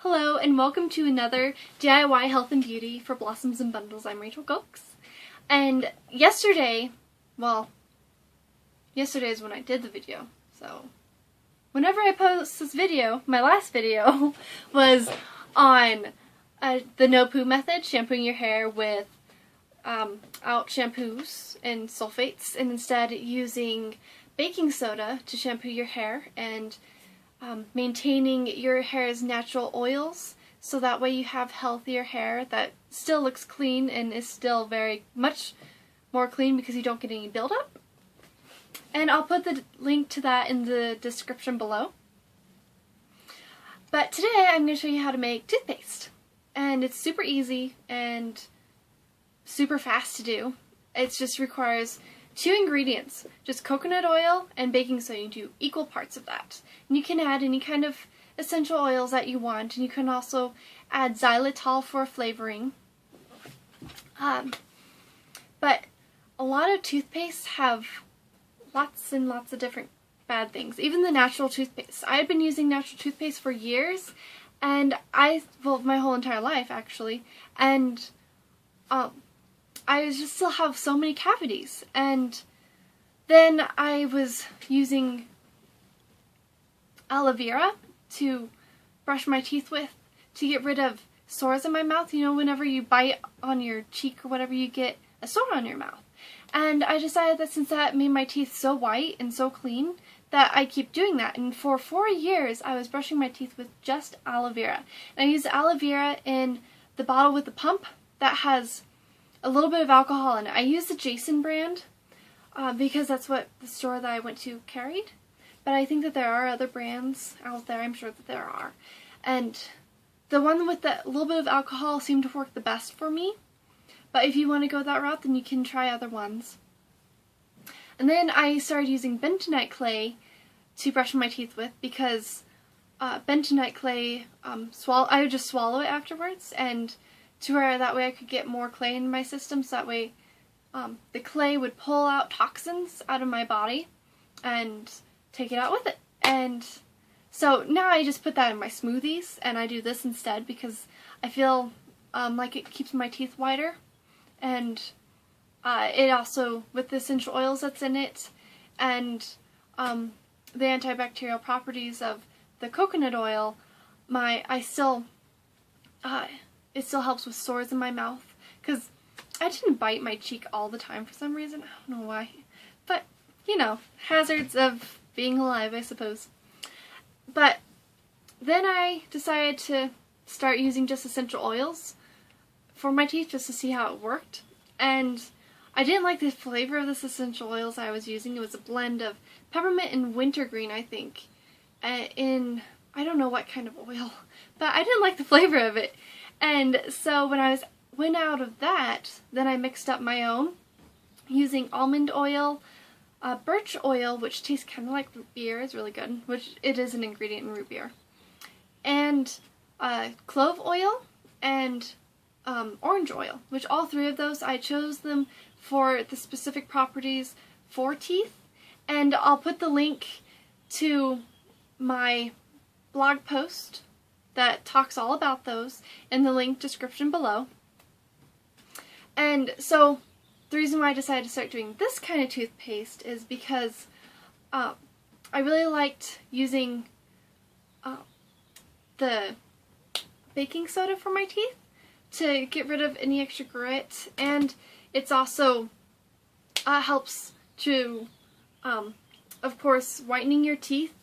Hello and welcome to another DIY Health and Beauty for Blossoms and Bundles. I'm Rachel Gokes. And yesterday is when I did the video. So whenever I post this video, my last video was on the no poo method, shampooing your hair with out shampoos and sulfates, and instead using baking soda to shampoo your hair and maintaining your hair's natural oils, so that way you have healthier hair that still looks clean and is still very much more clean because you don't get any buildup. And I'll put the link to that in the description below. But today I'm going to show you how to make toothpaste. And it's super easy and super fast to do. It just requires 2 ingredients, just coconut oil and baking soda. You do equal parts of that. And you can add any kind of essential oils that you want, and you can also add xylitol for flavoring. But a lot of toothpastes have lots and lots of different bad things. Even the natural toothpaste. I've been using natural toothpaste for years, and my whole entire life actually, and I just still have so many cavities. And then I was using aloe vera to brush my teeth with to get rid of sores in my mouth. You know, whenever you bite on your cheek or whatever, you get a sore on your mouth. And I decided that since that made my teeth so white and so clean, that I keep doing that. And for 4 years I was brushing my teeth with just aloe vera. And I use aloe vera in the bottle with the pump that has a little bit of alcohol in it. I use the Jason brand because that's what the store that I went to carried. But I think that there are other brands out there. I'm sure that there are. And the one with the little bit of alcohol seemed to work the best for me. But if you want to go that route, then you can try other ones. And then I started using bentonite clay to brush my teeth with, because bentonite clay, I would just swallow it afterwards, and to where that way I could get more clay in my system, so that way the clay would pull out toxins out of my body and take it out with it. And so now I just put that in my smoothies, and I do this instead because I feel like it keeps my teeth whiter. And it also, with the essential oils that's in it and the antibacterial properties of the coconut oil, it still helps with sores in my mouth, because I didn't bite my cheek all the time for some reason. I don't know why. But, you know, hazards of being alive, I suppose. But then I decided to start using just essential oils for my teeth just to see how it worked. And I didn't like the flavor of this essential oils I was using. It was a blend of peppermint and wintergreen, I think, in I don't know what kind of oil, but I didn't like the flavor of it. And so when I went out of that, then I mixed up my own using almond oil, birch oil, which tastes kind of like root beer, is really good, which it is an ingredient in root beer, and clove oil and orange oil, which all 3 of those, I chose them for the specific properties for teeth. And I'll put the link to my blog post that talks all about those in the link description below. And so the reason why I decided to start doing this kind of toothpaste is because I really liked using the baking soda for my teeth to get rid of any extra grit, and it's also helps to of course whitening your teeth,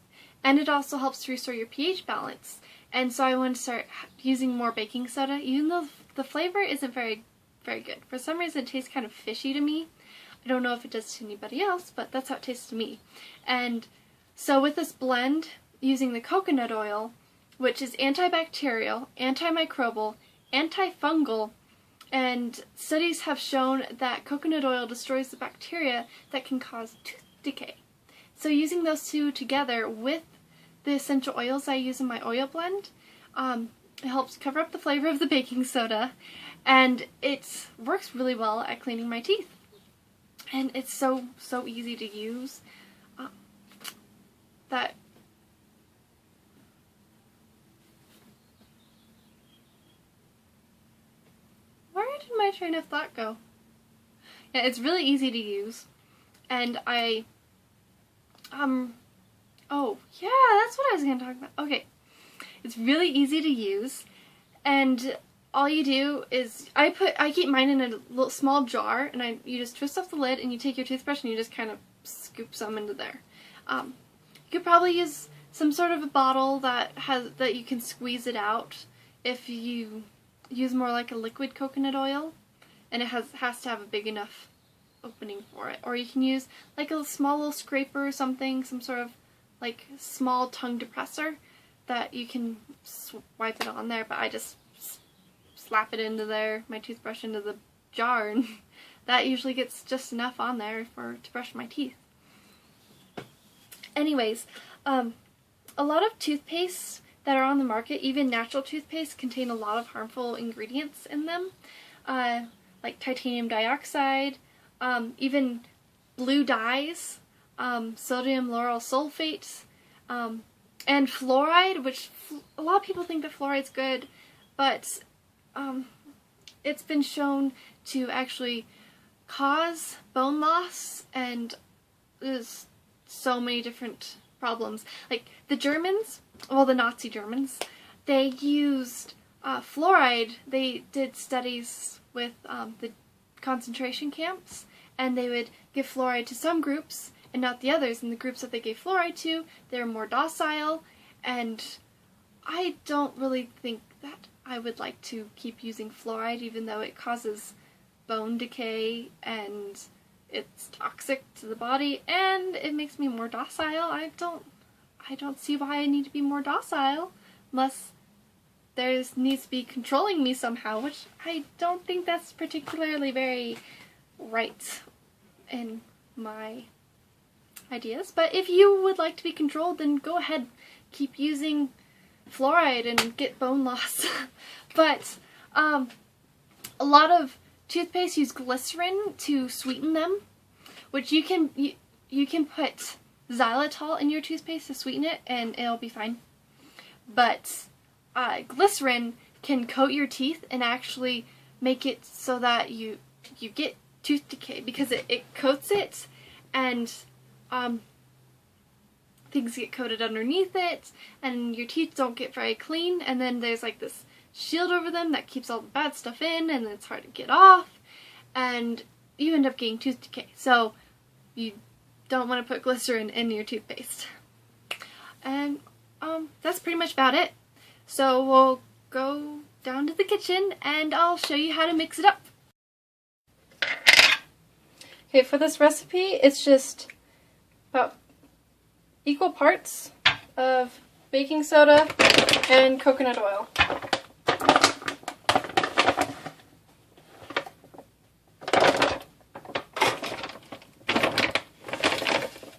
and it also helps to restore your pH balance. And so I wanted to start using more baking soda, even though the flavor isn't very good. For some reason it tastes kind of fishy to me. I don't know if it does to anybody else, but that's how it tastes to me. And so with this blend, using the coconut oil, which is antibacterial, antimicrobial, antifungal, and studies have shown that coconut oil destroys the bacteria that can cause tooth decay. So using those 2 together with the essential oils I use in my oil blend, it helps cover up the flavor of the baking soda, and it works really well at cleaning my teeth. And it's so easy to use that did my train of thought go? Yeah, it's really easy to use, and oh yeah, that's what I was gonna talk about. Okay, it's really easy to use, and all you do is I keep mine in a little small jar, and you just twist off the lid, and you take your toothbrush and you just kind of scoop some into there. You could probably use some sort of a bottle that you can squeeze it out if you use more like a liquid coconut oil, and it has to have a big enough opening for it. Or you can use like a small little scraper or something, some sort of like small tongue depressor that you can wipe it on there, but I just slap it into there, my toothbrush into the jar, and that usually gets just enough on there to brush my teeth. Anyways, a lot of toothpaste that are on the market, even natural toothpaste, contain a lot of harmful ingredients in them, like titanium dioxide, even blue dyes, sodium lauryl sulfate, and fluoride, which a lot of people think that fluoride's good, but it's been shown to actually cause bone loss, and there's so many different problems. Like the Germans, well, the Nazi Germans, they used fluoride. They did studies with the concentration camps, and they would give fluoride to some groups and not the others. And the groups that they gave fluoride to, they were more docile, and I don't really think that I would like to keep using fluoride, even though it causes bone decay and it's toxic to the body and it makes me more docile. I don't see why I need to be more docile unless there needs to be controlling me somehow, which I don't think that's particularly very right in my ideas. But if you would like to be controlled, then go ahead, keep using fluoride and get bone loss. But a lot of toothpaste use glycerin to sweeten them, which you can put xylitol in your toothpaste to sweeten it and it'll be fine. But glycerin can coat your teeth and actually make it so that you get tooth decay, because it coats it, and things get coated underneath it, and your teeth don't get very clean, and then there's like this shield over them that keeps all the bad stuff in, and it's hard to get off, and you end up getting tooth decay. So you don't want to put glycerin in your toothpaste. And that's pretty much about it. So we'll go down to the kitchen and I'll show you how to mix it up. Okay, for this recipe, it's just about equal parts of baking soda and coconut oil.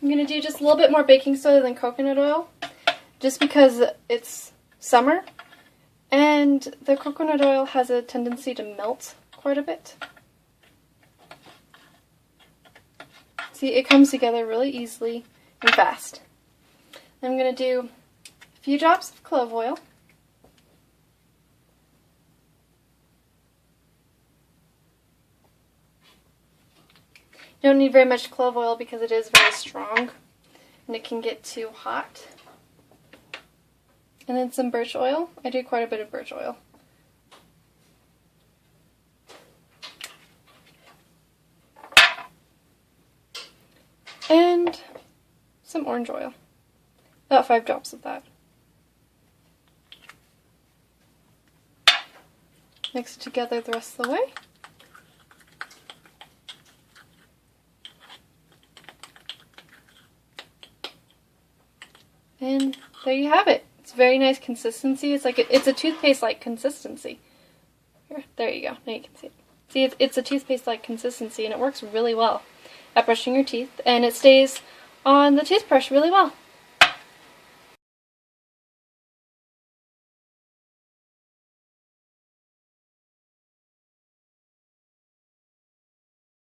I'm going to do just a little bit more baking soda than coconut oil, just because it's summer and the coconut oil has a tendency to melt quite a bit. See, it comes together really easily and fast. I'm going to do a few drops of clove oil. You don't need very much clove oil because it is very strong and it can get too hot. And then some birch oil. I do quite a bit of birch oil. And some orange oil. About 5 drops of that. Mix it together the rest of the way. And there you have it. It's very nice consistency. It's like it's a toothpaste-like consistency. Here, there you go. Now you can see it. See, it's a toothpaste-like consistency, and it works really well at brushing your teeth, and it stays on the toothbrush really well.